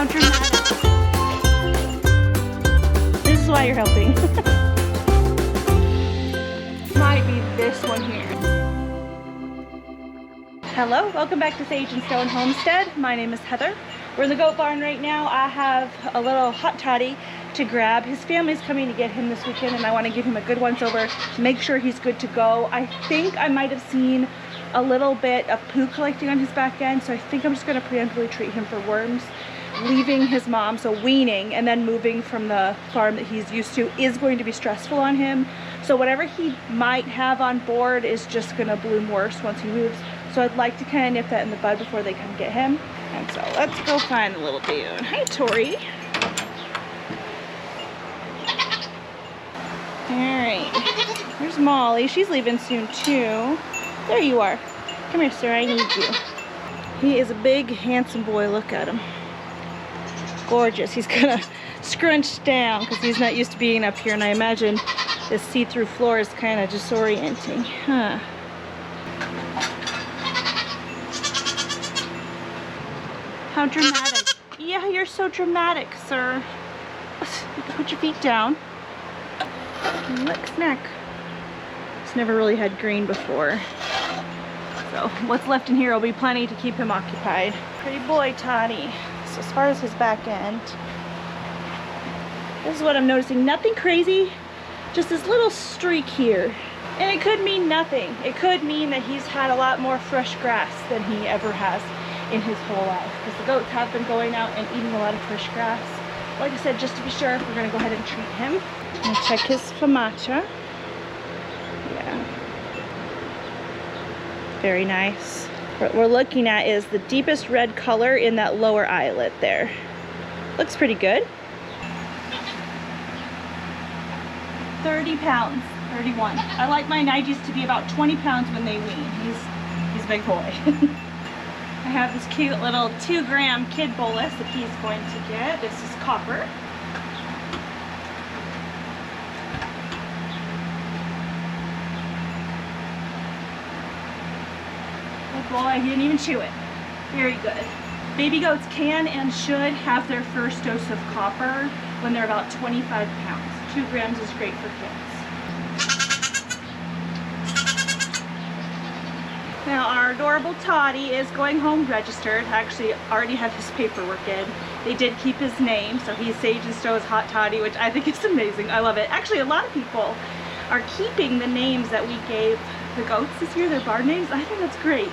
dramatic. This is why you're helping. Might be this one here. Hello, welcome back to Sage and Stone Homestead. My name is Heather. We're in the goat barn right now. I have a little hot toddy to grab. His family's coming to get him this weekend and I want to give him a good once over, make sure he's good to go. I think I might have seen a little bit of poo collecting on his back end, so I think I'm just going to preemptively treat him for worms. Leaving his mom, so weaning, and then moving from the farm that he's used to is going to be stressful on him. So whatever he might have on board is just going to bloom worse once he moves. So I'd like to kind of nip that in the bud before they come get him. And so let's go find the little dude. Hi, Tori. Alright. There's Molly. She's leaving soon too. There you are. Come here, sir. I need you. He is a big, handsome boy. Look at him. Gorgeous. He's gonna scrunch down because he's not used to being up here, and I imagine this see-through floor is kind of disorienting. Huh. How dramatic. Yeah, you're so dramatic, sir. You can put your feet down. Look, snack. He's never really had green before. So what's left in here will be plenty to keep him occupied. Pretty boy, Toddy. So as far as his back end, this is what I'm noticing. Nothing crazy, just this little streak here. And it could mean nothing. It could mean that he's had a lot more fresh grass than he ever has in his whole life, because the goats have been going out and eating a lot of fresh grass. Like I said, just to be sure, we're gonna go ahead and treat him. I'm gonna check his famacha. Yeah. Very nice. What we're looking at is the deepest red color in that lower eyelid there. Looks pretty good. 30 pounds, 31. I like my Nigis to be about 20 pounds when they wean. He's a big boy. I have this cute little 2-gram kid bolus that he's going to get. This is copper. Good boy, he didn't even chew it. Very good. Baby goats can and should have their first dose of copper when they're about 25 pounds. 2 grams is great for kids. Now our adorable Toddy is going home registered. I actually already have his paperwork in. They did keep his name, so he's Sage and Stone's Hot Toddy, which I think is amazing. I love it. Actually, a lot of people are keeping the names that we gave the goats this year, their barn names. I think that's great.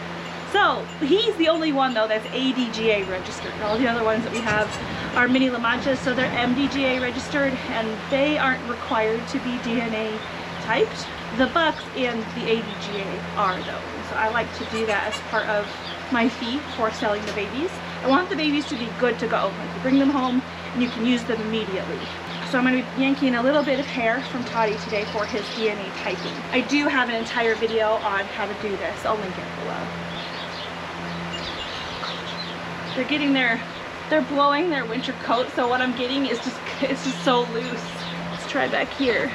So he's the only one though that's ADGA registered. All the other ones that we have are mini La Manchas, so they're MDGA registered, and they aren't required to be DNA typed. The bucks and the ADGA are though. So I like to do that as part of my fee for selling the babies. I want the babies to be good to go. Like you bring them home and you can use them immediately. So I'm going to be yanking a little bit of hair from Toddy today for his DNA typing. I do have an entire video on how to do this. I'll link it below. They're getting they're blowing their winter coat, so what I'm getting is it's just so loose. Let's try back here.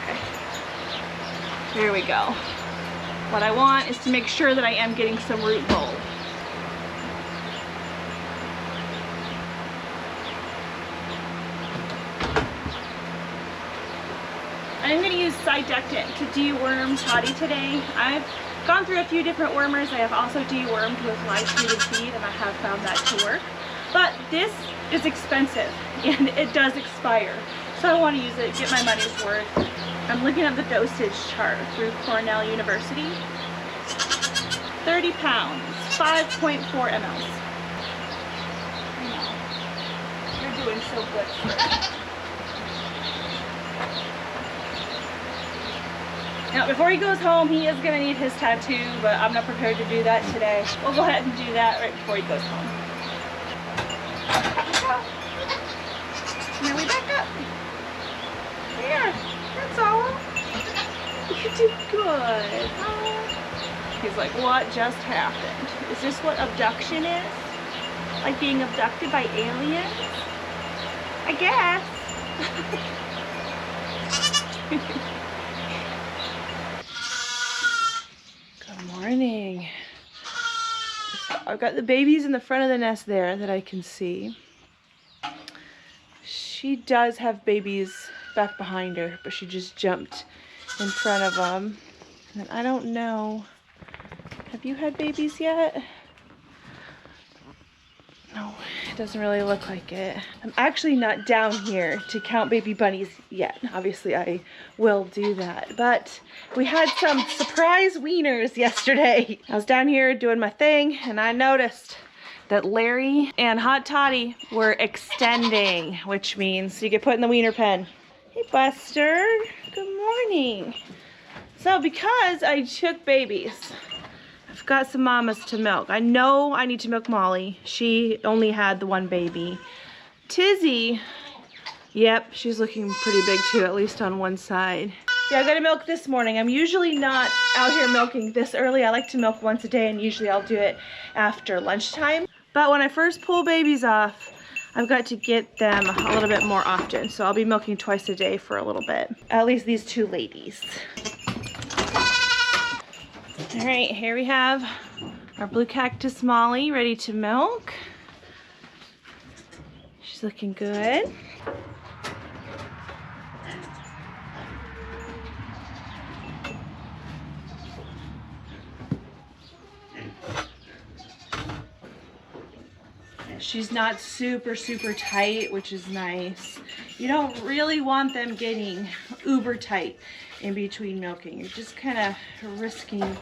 Okay. There we go. What I want is to make sure that I am getting some root bulb. I'm going to use Sidectant to deworm Toddy today. I've gone through a few different wormers. I have also dewormed with live treated feed, and I have found that to work. But this is expensive and it does expire, so I want to use it, get my money's worth. I'm looking at the dosage chart through Cornell University. 30 pounds, 5.4 mLs. I know. You're doing so good for it. Now, before he goes home, he is going to need his tattoo, but I'm not prepared to do that today. We'll go ahead and do that right before he goes home. Now we back up. There, that's all. You did good. Oh. He's like, what just happened? Is this what abduction is? Like being abducted by aliens? I guess. Good morning. I've got the babies in the front of the nest there that I can see. She does have babies back behind her, but she just jumped in front of them. And I don't know. Have you had babies yet? No, it doesn't really look like it. I'm actually not down here to count baby bunnies yet. Obviously, I will do that. But we had some surprise wieners yesterday. I was down here doing my thing, and I noticed that Larry and Hot Toddy were extending, which means you get put in the wiener pen. Hey, Buster. Good morning. So because I took babies, I've got some mamas to milk. I know I need to milk Molly. She only had the one baby. Tizzy, yep, she's looking pretty big too, at least on one side. Yeah, I got to milk this morning. I'm usually not out here milking this early. I like to milk once a day, and usually I'll do it after lunchtime. But when I first pull babies off, I've got to get them a little bit more often. So I'll be milking twice a day for a little bit. At least these two ladies. All right, here we have our blue cactus Molly ready to milk. She's looking good. She's not super tight, which is nice. You don't really want them getting uber tight in between milking. You're just kind of risking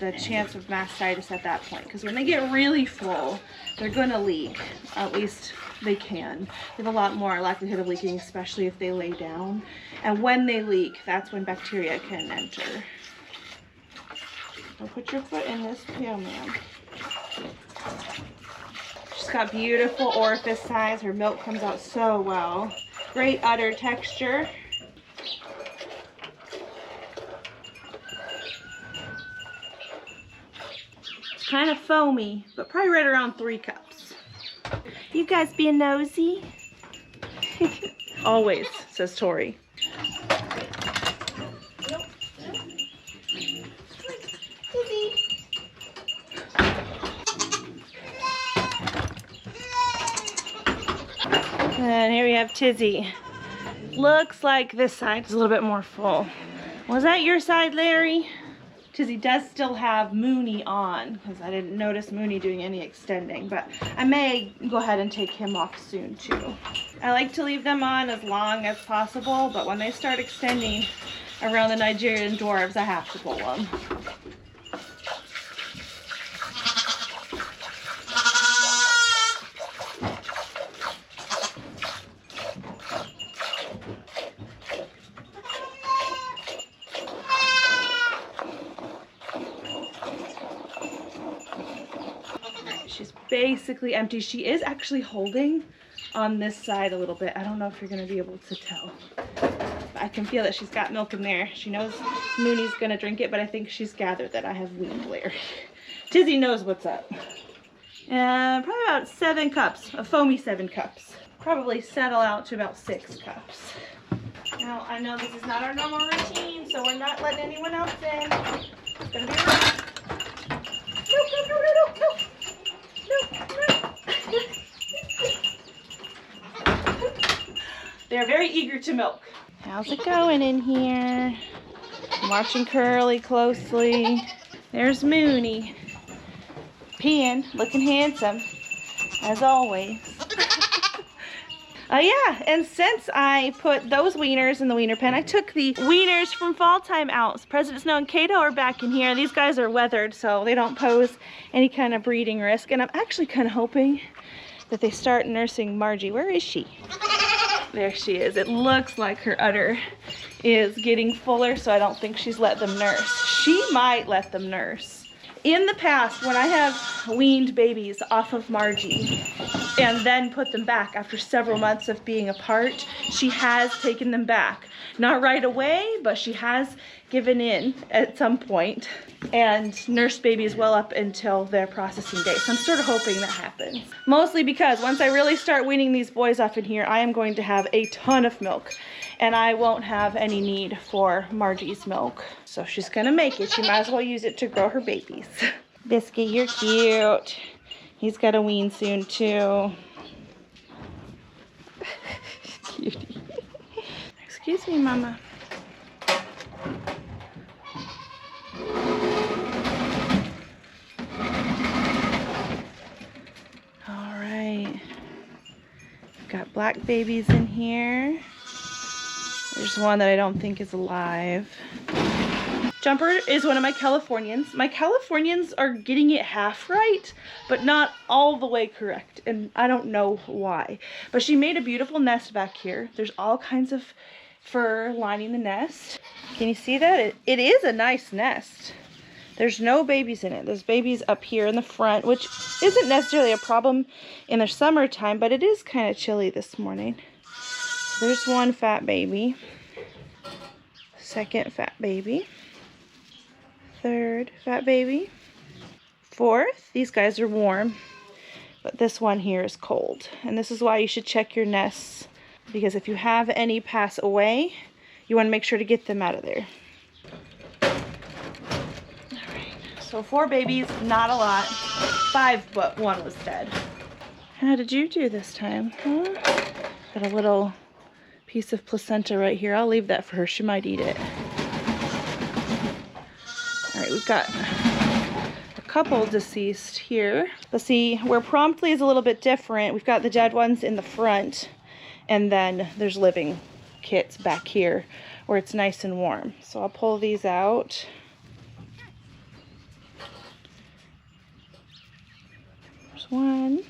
the chance of mastitis at that point, because when they get really full, they're going to leak. At least they can. They have a lot more likelihood of leaking, especially if they lay down. And when they leak, that's when bacteria can enter. So put your foot in this pail, ma'am. She's got beautiful orifice size. Her milk comes out so well. Great udder texture. Kind of foamy, but probably right around 3 cups. You guys being nosy? Always, says Tori. And here we have Tizzy. Looks like this side is a little bit more full. Was that your side, Larry? Tizzy does still have Mooney on, because I didn't notice Mooney doing any extending, but I may go ahead and take him off soon too. I like to leave them on as long as possible, but when they start extending around the Nigerian dwarves, I have to pull them. She's basically empty. She is actually holding on this side a little bit. I don't know if you're going to be able to tell. But I can feel that she's got milk in there. She knows Mooney's going to drink it, but I think she's gathered that I have weaned Larry. Tizzy knows what's up. Probably about 7 cups, a foamy 7 cups. Probably settle out to about 6 cups. Now, I know this is not our normal routine, so we're not letting anyone else in. It's going to be right. No. They're very eager to milk. How's it going in here? I'm watching Curly closely. There's Mooney. Peeing, looking handsome, as always. Yeah, and since I put those wieners in the wiener pen, I took the wieners from fall time out. President Snow and Kato are back in here. These guys are weathered, so they don't pose any kind of breeding risk. And I'm actually kind of hoping that they start nursing Margie. Where is she? There she is. It looks like her udder is getting fuller, so I don't think she's let them nurse. She might let them nurse. In the past, when I have weaned babies off of Margie and then put them back after several months of being apart, she has taken them back. Not right away, but she has given in at some point and nursed babies well up until their processing date. So I'm sort of hoping that happens. Mostly because once I really start weaning these boys off in here, I am going to have a ton of milk and I won't have any need for Margie's milk. So she's gonna make it. She might as well use it to grow her babies. Biscuit, you're cute. He's got to wean soon too. Cutie. Excuse me, Mama. All right. Got black babies in here. There's one that I don't think is alive. Jumper is one of my Californians. My Californians are getting it half right, but not all the way correct, and I don't know why. But she made a beautiful nest back here. There's all kinds of fur lining the nest. Can you see that? It is a nice nest. There's no babies in it. There's babies up here in the front, which isn't necessarily a problem in the summertime, but it is kind of chilly this morning. So there's one fat baby. Second fat baby. Third fat baby. Fourth, these guys are warm, but this one here is cold. And this is why you should check your nests, because if you have any pass away, you want to make sure to get them out of there. Alright, so 4 babies, not a lot. 5, but 1 was dead. How did you do this time? Huh? Got a little piece of placenta right here. I'll leave that for her. She might eat it. Alright, we've got a couple deceased here. But see, where promptly is a little bit different, we've got the dead ones in the front, and then there's living kits back here where it's nice and warm. So I'll pull these out. There's 1,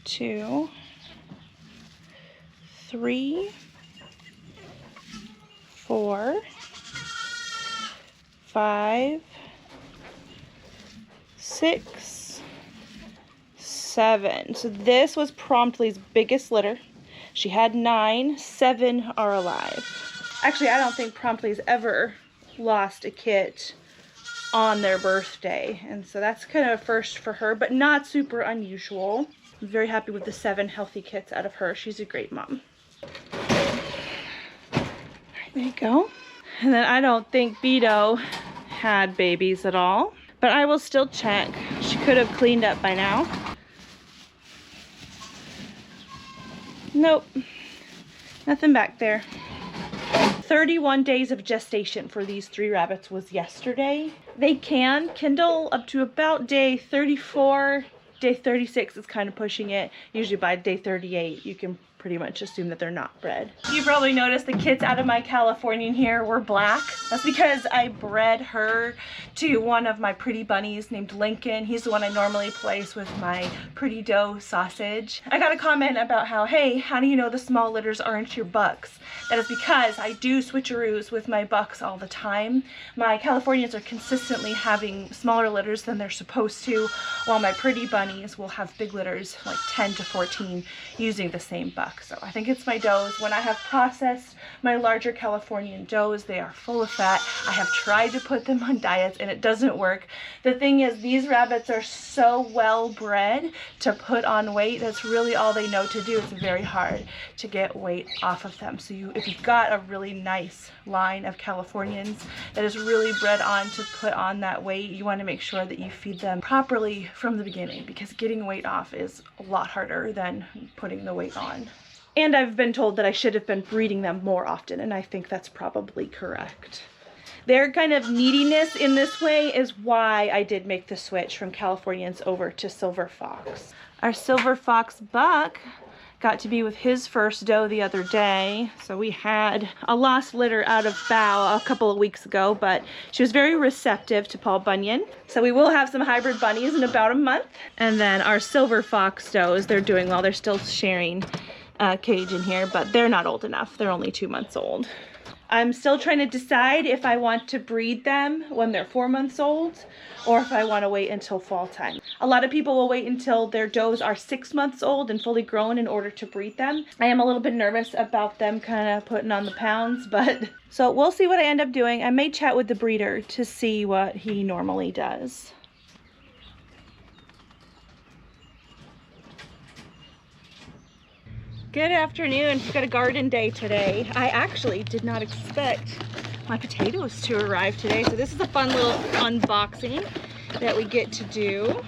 2, 3, 4, 5, 6, 7. So this was Promptly's biggest litter. She had 9, 7 are alive. Actually, I don't think Promptly's ever lost a kit on their birthday, and so that's kind of a first for her, but not super unusual. I'm very happy with the 7 healthy kits out of her. She's a great mom. There you go. And then I don't think Beto had babies at all, but I will still check. She could have cleaned up by now. Nope, nothing back there. 31 days of gestation for these 3 rabbits was yesterday. They can kindle up to about day 34. Day 36 is kind of pushing it. Usually by day 38, you can pretty much assume that they're not bred. You probably noticed the kits out of my Californian here were black. That's because I bred her to one of my pretty bunnies named Lincoln. He's the one I normally place with my pretty doe Sausage. I got a comment about how, hey, how do you know the small litters aren't your bucks? That is because I do switcheroos with my bucks all the time. My Californians are consistently having smaller litters than they're supposed to, while my pretty bunnies will have big litters, like 10 to 14, using the same buck. So I think it's my does. When I have processed my larger Californian does, they are full of fat. I have tried to put them on diets and it doesn't work. The thing is, these rabbits are so well bred to put on weight. That's really all they know to do. It's very hard to get weight off of them. So if you've got a really nice line of Californians that is really bred on to put on that weight, you want to make sure that you feed them properly from the beginning, because getting weight off is a lot harder than putting the weight on. And I've been told that I should have been breeding them more often, and I think that's probably correct. Their kind of neediness in this way is why I did make the switch from Californians over to Silver Fox. Our Silver Fox buck got to be with his first doe the other day. So we had a lost litter out of Bow a couple of weeks ago, but she was very receptive to Paul Bunyan. So we will have some hybrid bunnies in about a month. And then our Silver Fox does, they're doing well. They're still sharing cage in here, but they're not old enough. They're only 2 months old. I'm still trying to decide if I want to breed them when they're 4 months old or if I want to wait until fall time. A lot of people will wait until their does are 6 months old and fully grown in order to breed them. I am a little bit nervous about them kind of putting on the pounds, but so we'll see what I end up doing. I may chat with the breeder to see what he normally does. Good afternoon. We've got a garden day today. I actually did not expect my potatoes to arrive today. So this is a fun little unboxing that we get to do.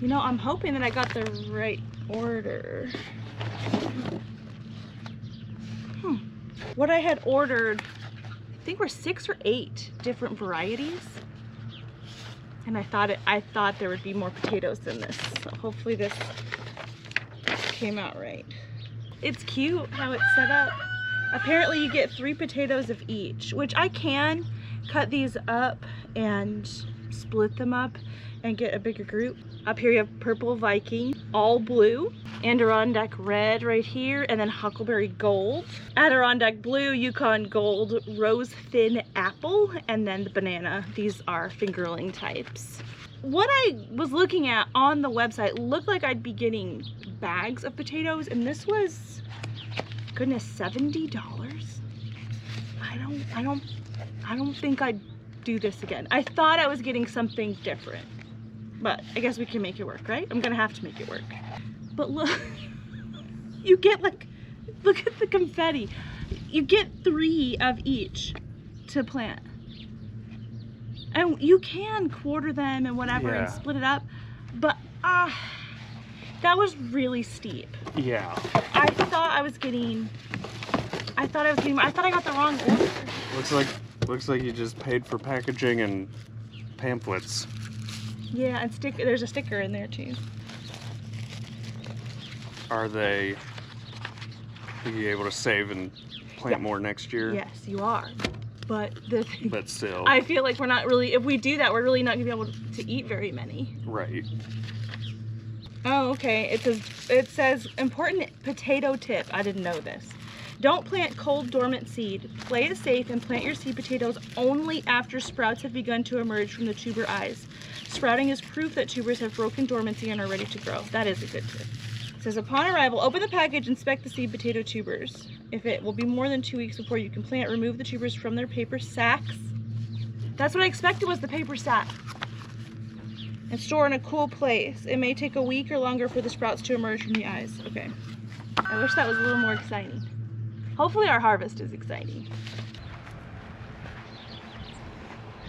You know, I'm hoping that I got the right order. What I had ordered, I think were 6 or 8 different varieties. And I thought there would be more potatoes than this. So hopefully this came out right. It's cute how it's set up. Apparently you get 3 potatoes of each, which I can cut these up and split them up and get a bigger group. Up here you have Purple Viking, all blue, Adirondack Red right here, and then Huckleberry Gold, Adirondack Blue, Yukon Gold, Rose Thin Apple, and then the banana. These are fingerling types. What I was looking at on the website looked like I'd be getting bags of potatoes, and this was, goodness, $70. I don't think I'd do this again. I thought I was getting something different, but I guess we can make it work, right? I'm gonna have to make it work. But look, you get like, look at the confetti. You get 3 of each to plant. And you can quarter them and whatever and split it up, but that was really steep. Yeah. I thought I got the wrong order. Looks like you just paid for packaging and pamphlets. Yeah, and there's a sticker in there too. Are you able to save and plant more next year? Yes, you are. But but still, I feel like we're not really, if we do that, we're really not gonna be able to eat very many. Right. Oh, okay. It says important potato tip. I didn't know this. Don't plant cold dormant seed. Play it safe and plant your seed potatoes only after sprouts have begun to emerge from the tuber eyes. Sprouting is proof that tubers have broken dormancy and are ready to grow. That is a good tip. It says, upon arrival, open the package, inspect the seed potato tubers. If it will be more than 2 weeks before you can plant, remove the tubers from their paper sacks. That's what I expected, was the paper sack. And store in a cool place. It may take a week or longer for the sprouts to emerge from the eyes. Okay. I wish that was a little more exciting. Hopefully our harvest is exciting.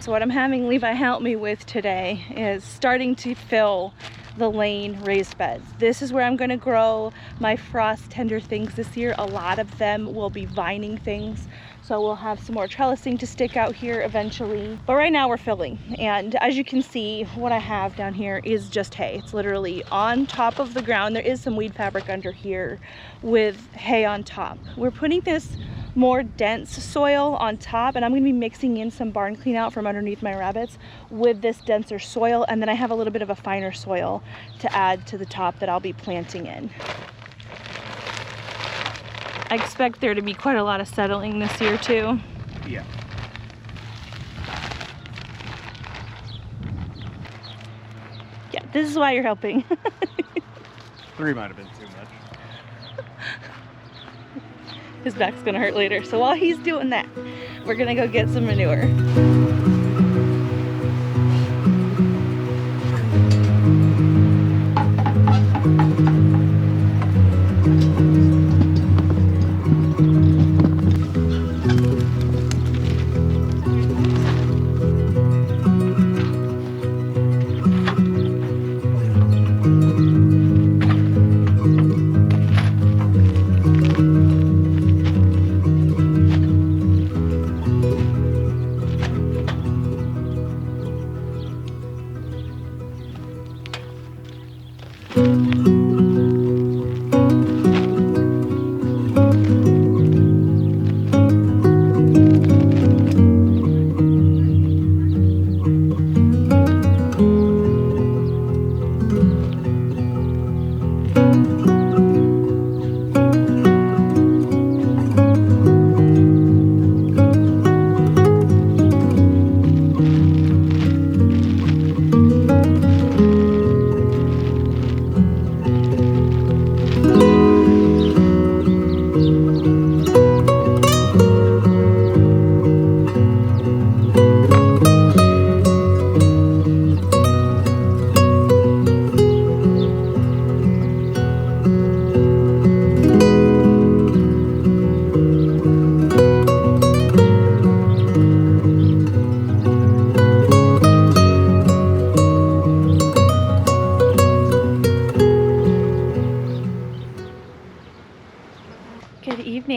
So what I'm having Levi help me with today is starting to fill the lane raised beds. This is where I'm going to grow my frost tender things this year. A lot of them will be vining things, so we'll have some more trellising to stick out here eventually. But right now we're filling, and as you can see, what I have down here is just hay. It's literally on top of the ground. There is some weed fabric under here with hay on top. We're putting this more dense soil on top, and I'm going to be mixing in some barn clean out from underneath my rabbits with this denser soil, and then I have a little bit of a finer soil to add to the top that I'll be planting in. I expect there to be quite a lot of settling this year too. Yeah. Yeah, this is why you're helping. 3 might have been too much. His back's gonna hurt later. So while he's doing that, we're gonna go get some manure.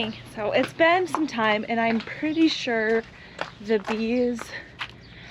morning. So it's been some time and I'm pretty sure the bees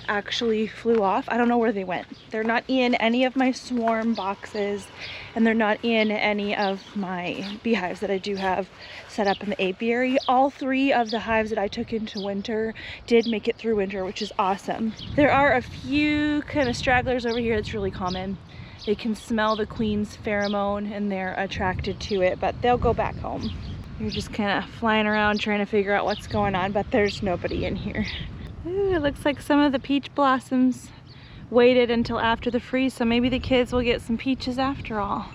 actually flew off. I don't know where they went. They're not in any of my swarm boxes and they're not in any of my beehives that I do have set up in the apiary. All 3 of the hives that I took into winter did make it through winter, which is awesome. There are a few kind of stragglers over here. That's really common. They can smell the queen's pheromone and they're attracted to it, but they'll go back home. You're just kind of flying around trying to figure out what's going on, but there's nobody in here. Ooh, it looks like some of the peach blossoms waited until after the freeze, so maybe the kids will get some peaches after all.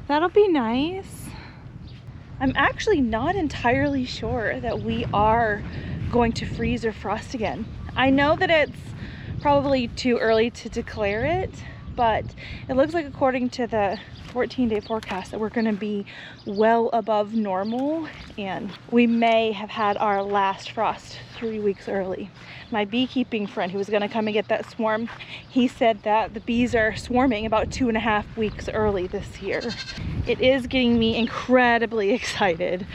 That'll be nice. I'm actually not entirely sure that we are going to freeze or frost again. I know that it's probably too early to declare it, but it looks like according to the 14-day forecast that we're going to be well above normal, and we may have had our last frost 3 weeks early. My beekeeping friend who was going to come and get that swarm, he said that the bees are swarming about 2.5 weeks early this year. It is getting me incredibly excited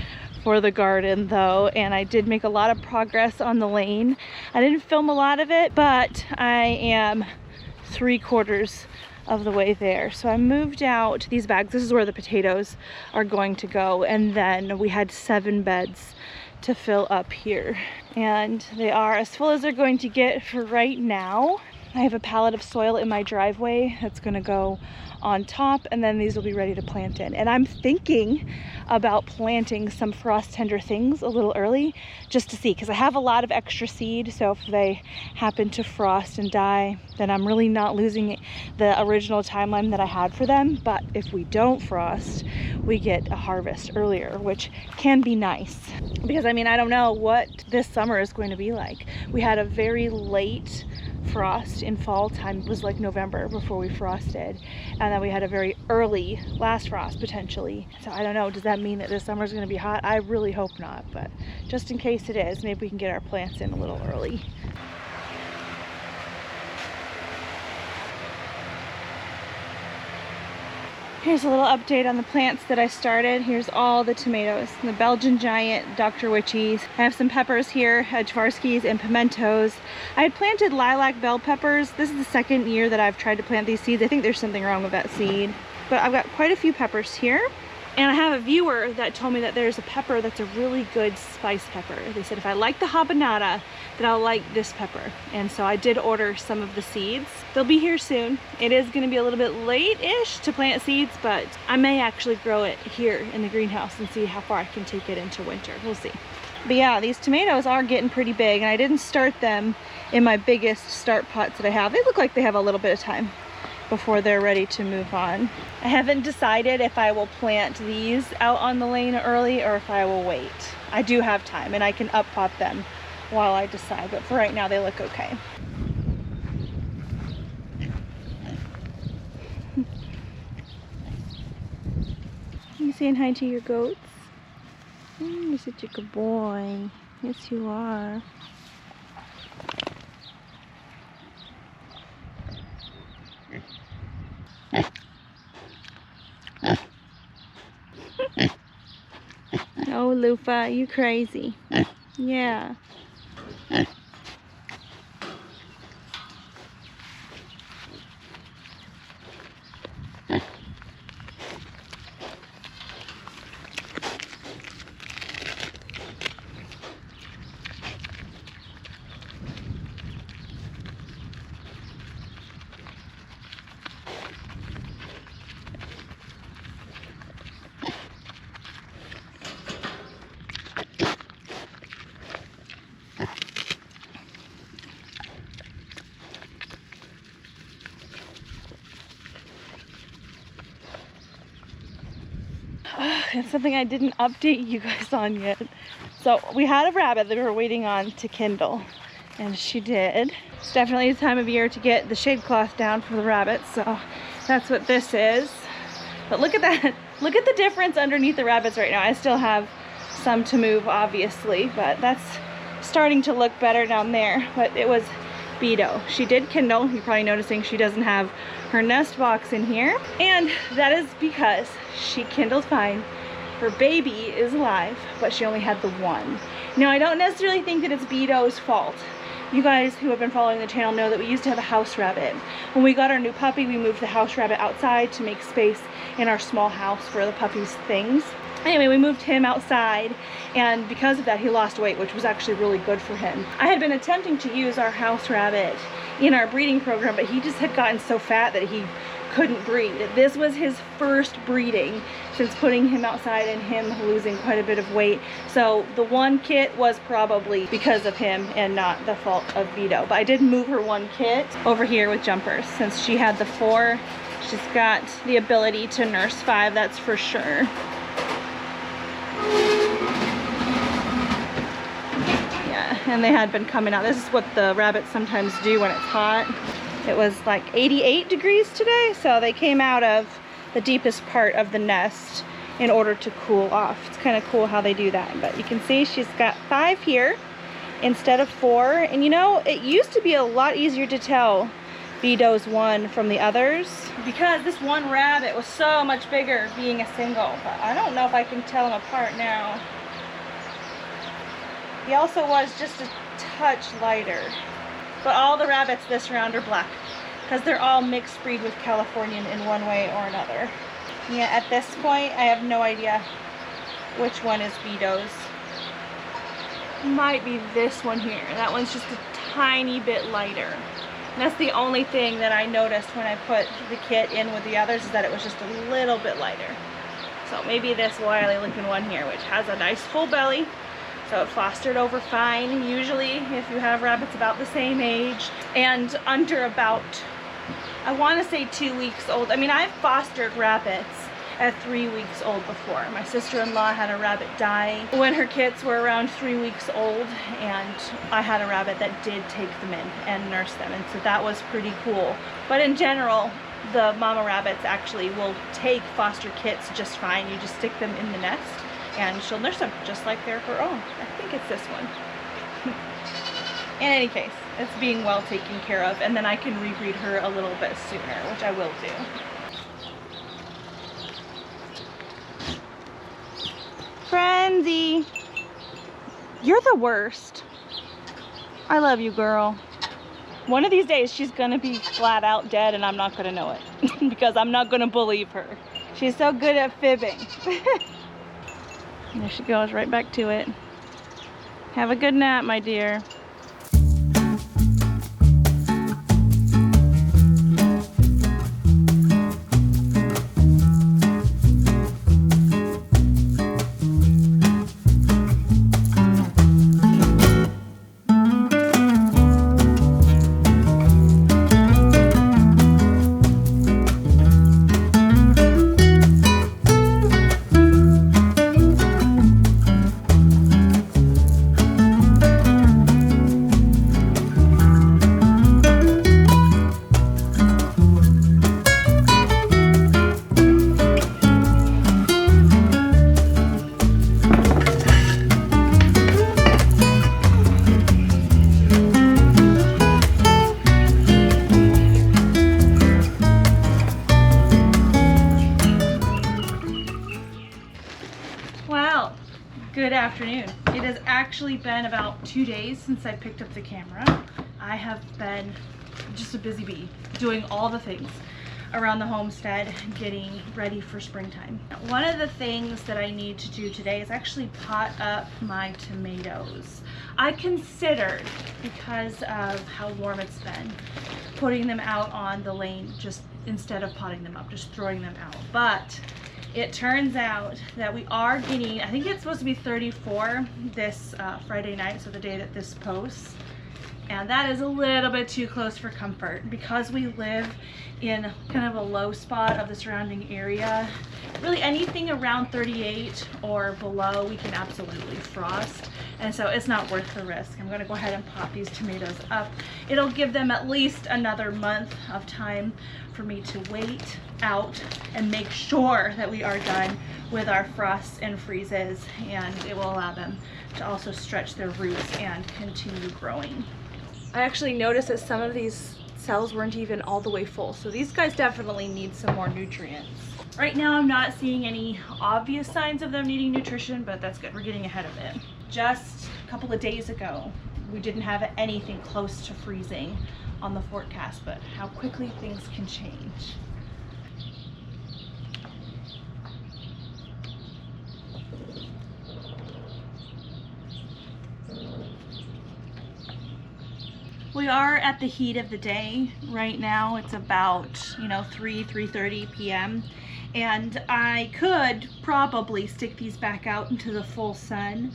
for the garden though, and I did make a lot of progress on the lane. I didn't film a lot of it, but I am 3/4 of the way there. So I moved out these bags. This is where the potatoes are going to go, and then we had 7 beds to fill up here, and they are as full as they're going to get for right now. I have a pallet of soil in my driveway that's going to go on top, and then these will be ready to plant in. And I'm thinking about planting some frost tender things a little early just to see, because I have a lot of extra seed, so if they happen to frost and die, then I'm really not losing the original timeline that I had for them. But if we don't frost, we get a harvest earlier, which can be nice, because I mean, I don't know what this summer is going to be like. We had a very late frost in fall time. It was like November before we frosted, and then we had a very early last frost potentially. So I don't know, does that mean that this summer is going to be hot? I really hope not, but just in case it is, maybe we can get our plants in a little early. Here's a little update on the plants that I started. Here's all the tomatoes. The Belgian Giant, Dr. Witchies. I have some peppers here, Javarskis and pimentos. I had planted lilac bell peppers. This is the 2nd year that I've tried to plant these seeds. I think there's something wrong with that seed. But I've got quite a few peppers here. And I have a viewer that told me that there's a pepper that's a really good spice pepper. They said if I like the habanada, then I'll like this pepper. And so I did order some of the seeds. They'll be here soon. It is going to be a little bit late-ish to plant seeds, but I may actually grow it here in the greenhouse and see how far I can take it into winter. We'll see. But yeah, these tomatoes are getting pretty big, and I didn't start them in my biggest start pots that I have. They look like they have a little bit of time before they're ready to move on. I haven't decided if I will plant these out on the lane early or if I will wait. I do have time and I can up pot them while I decide, but for right now they look okay. You saying hi to your goats? You're such a good boy. Yes, you are. Oh, Lufa, you crazy. Yeah. It's something I didn't update you guys on yet. So we had a rabbit that we were waiting on to kindle, and she did. It's definitely the time of year to get the shade cloth down for the rabbits, so that's what this is. But look at that. Look at the difference underneath the rabbits right now. I still have some to move, obviously, but that's starting to look better down there. But it was Beto. She did kindle. You're probably noticing she doesn't have her nest box in here, and that is because she kindled fine Her baby is alive, but she only had the one. Now, I don't necessarily think that it's Vito's fault. You guys who have been following the channel know that we used to have a house rabbit. When we got our new puppy, we moved the house rabbit outside to make space in our small house for the puppy's things. Anyway, we moved him outside, and because of that, he lost weight, which was actually really good for him. I had been attempting to use our house rabbit in our breeding program, but he just had gotten so fat that he couldn't breed. This was his first breeding since putting him outside and him losing quite a bit of weight. So the one kit was probably because of him and not the fault of Vito. But I did move her one kit over here with jumpers. Since she had the 4, she's got the ability to nurse 5, that's for sure. Yeah, and they had been coming out. This is what the rabbits sometimes do when it's hot. It was like 88 degrees today, so they came out of the deepest part of the nest in order to cool off. It's kind of cool how they do that. But you can see she's got 5 here instead of 4. And you know, it used to be a lot easier to tell Vito's one from the others because this one rabbit was so much bigger being a single. But I don't know if I can tell them apart now. He also was just a touch lighter. But all the rabbits this round are black because they're all mixed breed with Californian in one way or another. Yeah, at this point, I have no idea which one is Vito's. Might be this one here. That one's just a tiny bit lighter. And that's the only thing that I noticed when I put the kit in with the others, is that it was just a little bit lighter. So maybe this wily looking one here, which has a nice full belly. So it fostered over fine. Usually if you have rabbits about the same age and under about, I want to say 2 weeks old. I mean, I've fostered rabbits at 3 weeks old before. My sister-in-law had a rabbit die when her kits were around 3 weeks old, and I had a rabbit that did take them in and nurse them, and so that was pretty cool. But in general, the mama rabbits actually will take foster kits just fine. You just stick them in the nest and she'll nurse them just like they're her own. I think it's this one. In any case, it's being well taken care of, and then I can rebreed her a little bit sooner, which I will do. Frenzy, you're the worst. I love you, girl. One of these days she's gonna be flat out dead and I'm not gonna know it because I'm not gonna believe her. She's so good at fibbing. There she goes, right back to it. Have a good nap, my dear. Good afternoon. It has actually been about 2 days since I picked up the camera. I have been just a busy bee, doing all the things around the homestead, getting ready for springtime. One of the things that I need to do today is actually pot up my tomatoes. I considered, because of how warm it's been, putting them out on the lane just instead of potting them up, just throwing them out. But it turns out that we are getting, I think it's supposed to be 34 this Friday night, so the day that this posts. And that is a little bit too close for comfort because we live in kind of a low spot of the surrounding area. Really anything around 38 or below we can absolutely frost, and so it's not worth the risk. I'm going to go ahead and pop these tomatoes up. It'll give them at least another month of time for me to wait out and make sure that we are done with our frosts and freezes, and it will allow them to also stretch their roots and continue growing. I actually noticed that some of these cells weren't even all the way full. So these guys definitely need some more nutrients. Right now I'm not seeing any obvious signs of them needing nutrition, but that's good. We're getting ahead of it. Just a couple of days ago, we didn't have anything close to freezing on the forecast, but how quickly things can change. We are at the heat of the day right now. It's about, 3:30 p.m. and I could probably stick these back out into the full sun,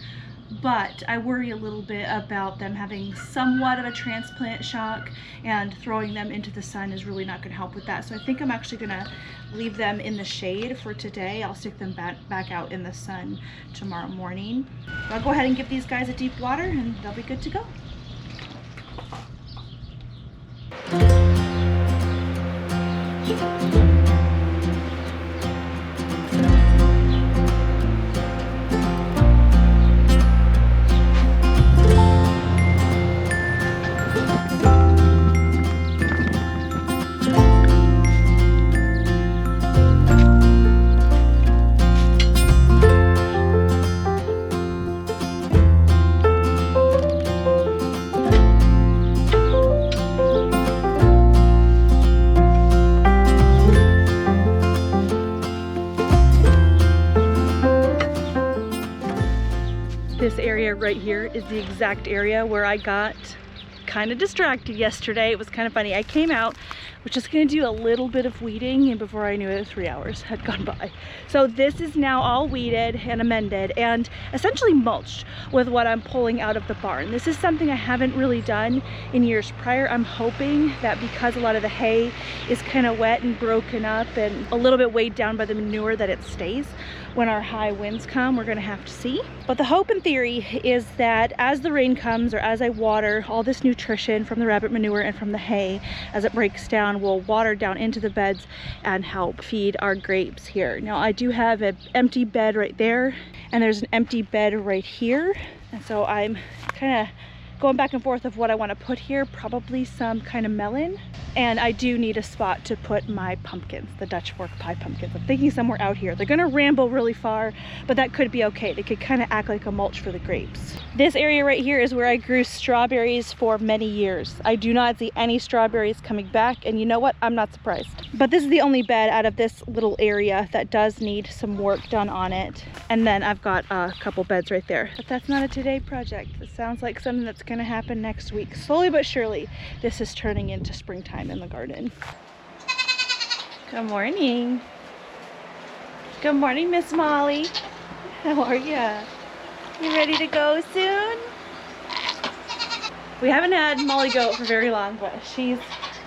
but I worry a little bit about them having somewhat of a transplant shock, and throwing them into the sun is really not going to help with that. So I think I'm actually going to leave them in the shade for today. I'll stick them back out in the sun tomorrow morning. I'll go ahead and give these guys a deep water and they'll be good to go. This area right here is the exact area where I got kind of distracted yesterday. It was kind of funny. I came out, was just gonna do a little bit of weeding, and before I knew it, 3 hours had gone by. So this is now all weeded and amended and essentially mulched with what I'm pulling out of the barn. This is something I haven't really done in years prior. I'm hoping that because a lot of the hay is kind of wet and broken up and a little bit weighed down by the manure, that it stays. When our high winds come, we're gonna have to see. But the hope and theory is that as the rain comes, or as I water, all this nutrition from the rabbit manure and from the hay, as it breaks down, will water down into the beds and help feed our grapes here. Now I do have an empty bed right there, and there's an empty bed right here. And so I'm kind of going back and forth of what I want to put here. Probably some kind of melon. And I do need a spot to put my pumpkins, the Dutch fork pie pumpkins. I'm thinking somewhere out here. They're gonna ramble really far, but that could be okay. They could kind of act like a mulch for the grapes. This area right here is where I grew strawberries for many years. I do not see any strawberries coming back, and you know what? I'm not surprised. But this is the only bed out of this little area that does need some work done on it. And then I've got a couple beds right there. But that's not a today project. It sounds like something that's gonna happen next week. Slowly but surely, this is turning into springtime in the garden. Good morning. Good morning, Miss Molly. How are ya? You ready to go soon? We haven't had Molly goat for very long, but she's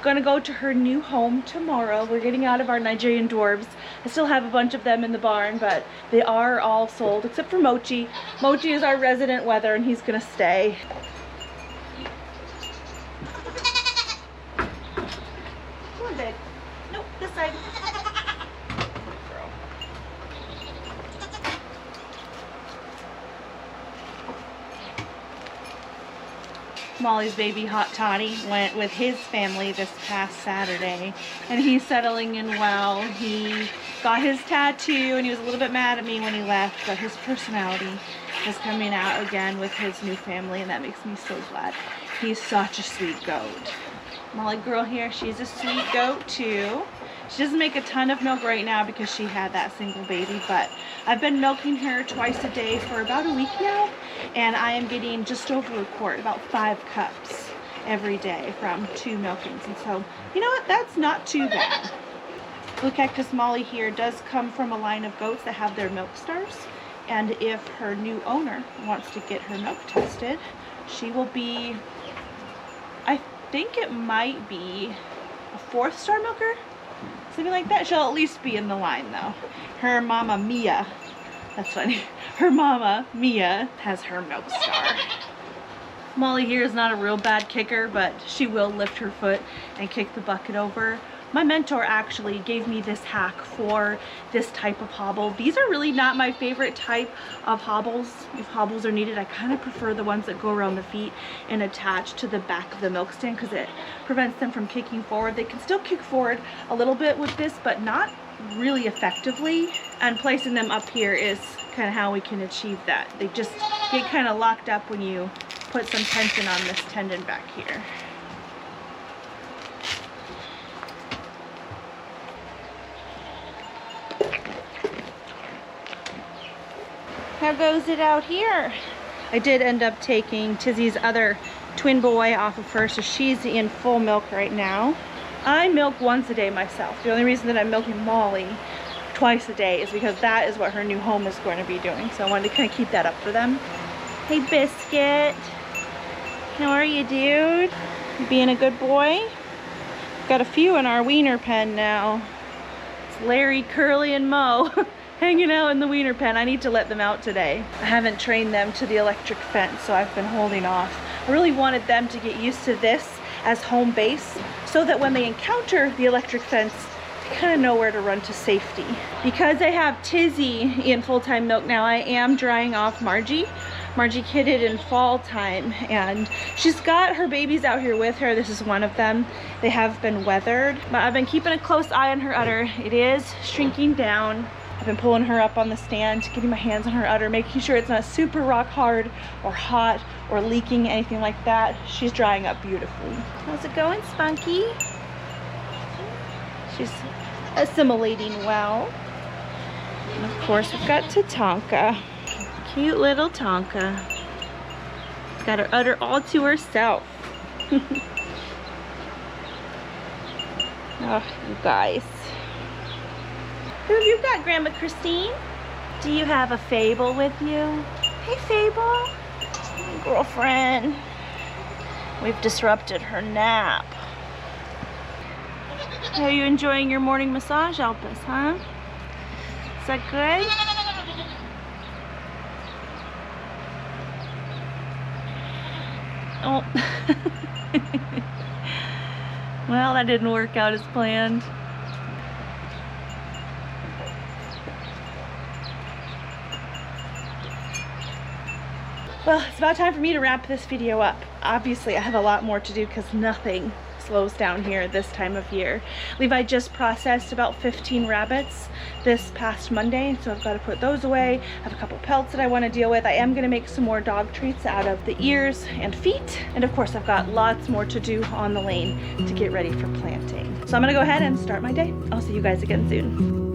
gonna go to her new home tomorrow. We're getting out of our Nigerian dwarves. I still have a bunch of them in the barn, but they are all sold except for Mochi. Mochi is our resident wether, and he's gonna stay. Nope, this side. Molly's baby Hot Toddy went with his family this past Saturday, and he's settling in well. He got his tattoo, and he was a little bit mad at me when he left, but his personality is coming out again with his new family, and that makes me so glad. He's such a sweet goat. Molly girl here, she's a sweet goat too. She doesn't make a ton of milk right now because she had that single baby, but I've been milking her twice a day for about a week now, and I am getting just over a quart, about 5 cups every day from 2 milkings. And so, you know what, that's not too bad. Blue Cactus Molly here does come from a line of goats that have their milk stars, and if her new owner wants to get her milk tested, she will be, I think it might be a 4th star milker, something like that. She'll at least be in the line though. Her mama Mia, that's funny, her mama Mia has her milk star. Molly here is not a real bad kicker, but she will lift her foot and kick the bucket over My mentor actually gave me this hack for this type of hobble. These are really not my favorite type of hobbles. If hobbles are needed, I kind of prefer the ones that go around the feet and attach to the back of the milk stand because it prevents them from kicking forward. They can still kick forward a little bit with this, but not really effectively. And placing them up here is kind of how we can achieve that. They just get kind of locked up when you put some tension on this tendon back here. How goes it out here? I did end up taking Tizzy's other twin boy off of her, so she's in full milk right now. I milk once a day myself. The only reason that I'm milking Molly twice a day is because that is what her new home is going to be doing. So I wanted to kind of keep that up for them. Hey, Biscuit. How are you, dude? You being a good boy? Got a few in our wiener pen now. It's Larry, Curly, and Mo hanging out in the wiener pen. I need to let them out today. I haven't trained them to the electric fence, so I've been holding off. I really wanted them to get used to this as home base so that when they encounter the electric fence, they kind of know where to run to safety. Because I have Tizzy in full-time milk now, I am drying off Margie. Margie kidded in fall time, and she's got her babies out here with her. This is one of them. They have been weathered, but I've been keeping a close eye on her udder. It is shrinking down. I've been pulling her up on the stand, getting my hands on her udder, making sure it's not super rock hard or hot or leaking, anything like that. She's drying up beautifully. How's it going, Spunky? She's assimilating well. And of course, we've got Tatanka. Cute little Tonka. Got her udder all to herself. Oh, you guys. Who have you got, Grandma Christine? Do you have a Fable with you? Hey, Fable. Hey, girlfriend. We've disrupted her nap. Are you enjoying your morning massage, Elpis, huh? Is that good? Oh. Well, that didn't work out as planned. Well, it's about time for me to wrap this video up. Obviously, I have a lot more to do because nothing slows down here this time of year. Levi just processed about 15 rabbits this past Monday, so I've got to put those away. I have a couple pelts that I want to deal with. I am going to make some more dog treats out of the ears and feet, and of course I've got lots more to do on the lane to get ready for planting. So I'm going to go ahead and start my day. I'll see you guys again soon.